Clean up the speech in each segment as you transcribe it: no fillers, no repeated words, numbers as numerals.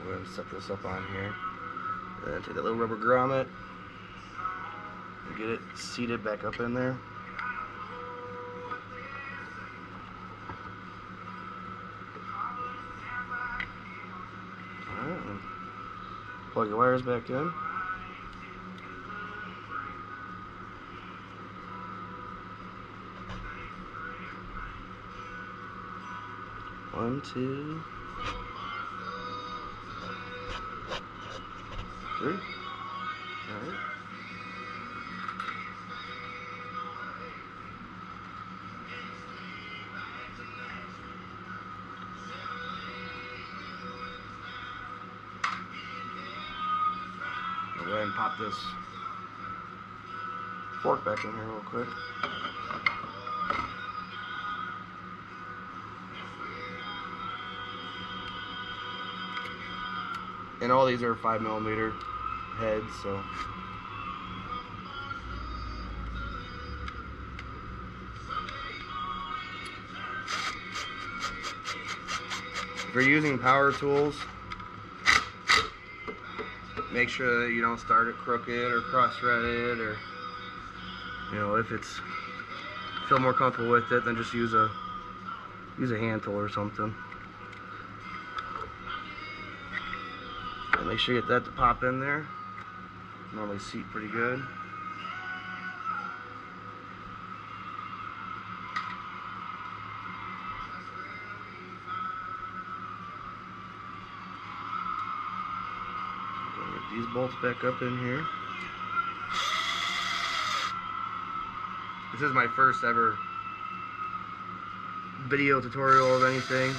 Go ahead and set this up on here. And then take that little rubber grommet and get it seated back up in there. Alright, and plug your wires back in. One, two, three. Alright. I'll go ahead and pop this fork back in here real quick. And all these are 5mm heads, so if you're using power tools, make sure that you don't start it crooked or cross-threaded, or if it's feel more comfortable with it, then just use a hand tool or something. And make sure you get that to pop in there. Normally seat pretty good. Get these bolts back up in here. This is my first ever video tutorial of anything.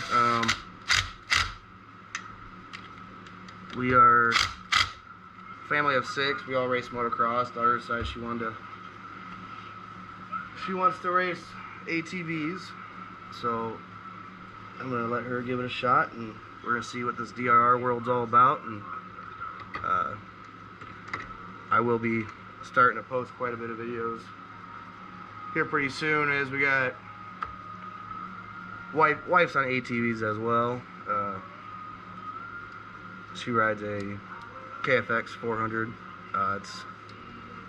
We are a family of 6. We all race motocross. Daughter decided she wants to race ATVs, so I'm gonna let her give it a shot, and we're gonna see what this DRR world's all about. And I will be starting to post quite a bit of videos here pretty soon, as we got wife's on ATVs as well. She rides a KFX 400. It's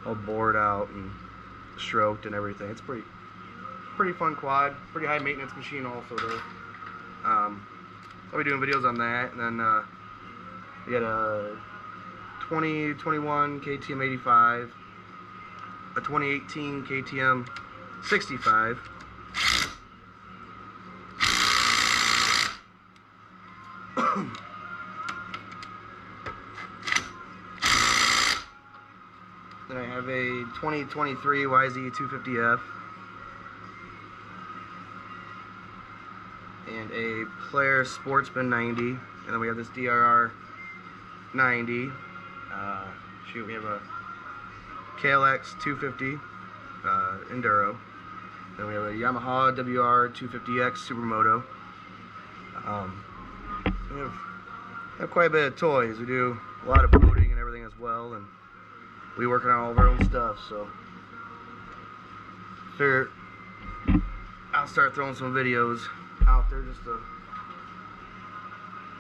all bored out and stroked and everything. It's pretty fun quad, pretty high maintenance machine also though. I'll be doing videos on that, and then we got a 2021 KTM 85, a 2018 KTM 65. Then I have a 2023 YZ250F and a Polaris Sportsman 90, and then we have this DRR 90. We have a KLX 250 Enduro. Then we have a Yamaha WR 250X Supermoto. We have quite a bit of toys. We do a lot of boating and everything as well, and we working on all of our own stuff, so figure I'll start throwing some videos out there just to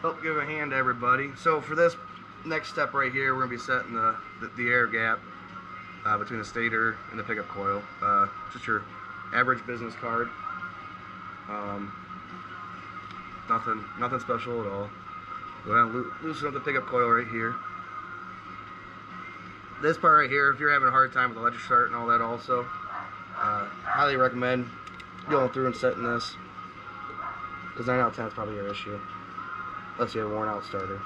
help give a hand to everybody. So for this next step right here, we're going to be setting the air gap between the stator and the pickup coil. Just your average business card. Nothing special at all. Go ahead and loosen up the pickup coil right here. This part right here, if you're having a hard time with electric start and all that also, highly recommend going through and setting this, because 9 out of 10 is probably your issue, unless you have a worn out starter.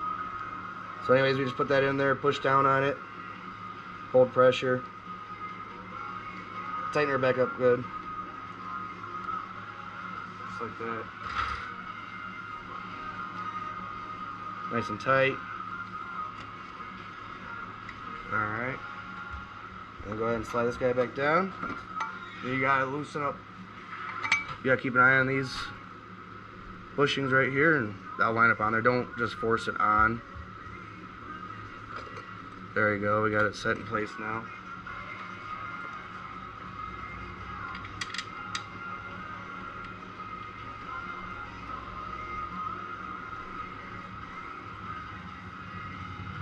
So anyways, we just put that in there, push down on it, hold pressure, tighten her back up good, just like that. Nice and tight. Alright. And go ahead and slide this guy back down. Then you gotta loosen up. You gotta keep an eye on these bushings right here, and that'll line up on there. Don't just force it on. There you go. We got it set in place now.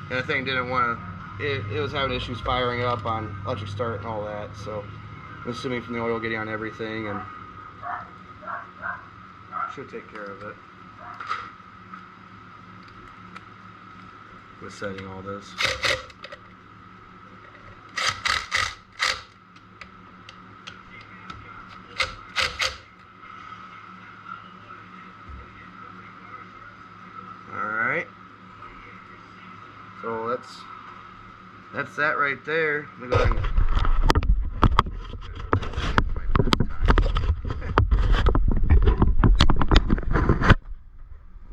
And the thing didn't want to, it was having issues firing up on electric start and all that, so I'm assuming from the oil getting on everything, and should take care of it with setting all this. Alright, so that's that right there. Let me go ahead and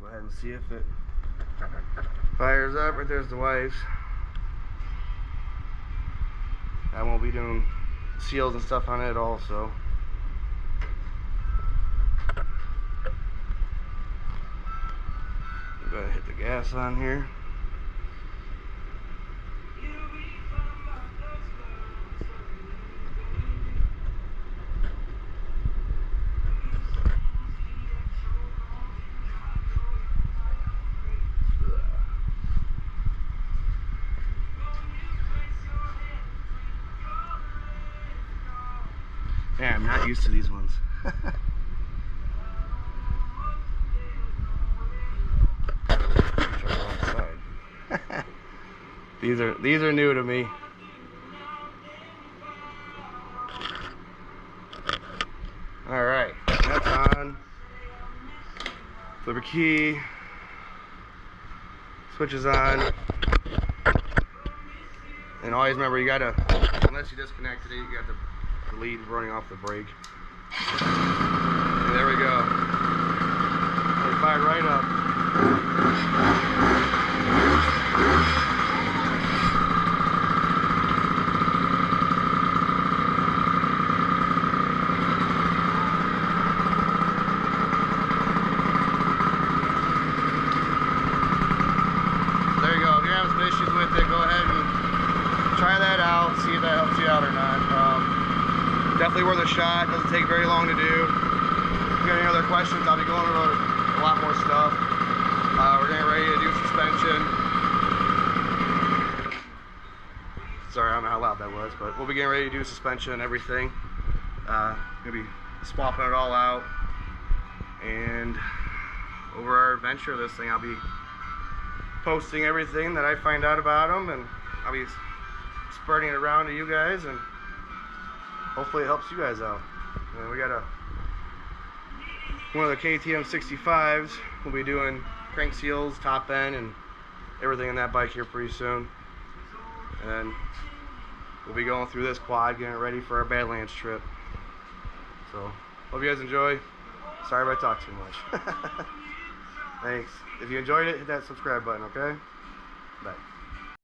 go ahead and see if it fires up. Right there's the wipes. I won't be doing seals and stuff on it also. Go ahead and hit the gas on here. Yeah, I'm not used to these ones. These are new to me. All right, that's on. Flip a key. Switch is on. And always remember, you gotta, unless you disconnected it, you got the lead running off the brake. And there we go. It fired right up. There you go. If you're having some issues with it, go ahead and try that out, see if that helps you out or not. Definitely worth a shot. Doesn't take very long to do. If you got any other questions, I'll be going over a lot more stuff. We're getting ready to do suspension. Sorry, I don't know how loud that was, but we'll be getting ready to do suspension and everything. Gonna be swapping it all out. And over our adventure of this thing, I'll be posting everything that I find out about them, and I'll be spreading it around to you guys, and hopefully it helps you guys out. And we got one of the KTM 65s. We'll be doing crank seals, top end, and everything in that bike here pretty soon. And we'll be going through this quad, getting it ready for our Badlands trip. So, hope you guys enjoy. Sorry if I talk too much. Thanks. If you enjoyed it, hit that subscribe button, okay? Bye.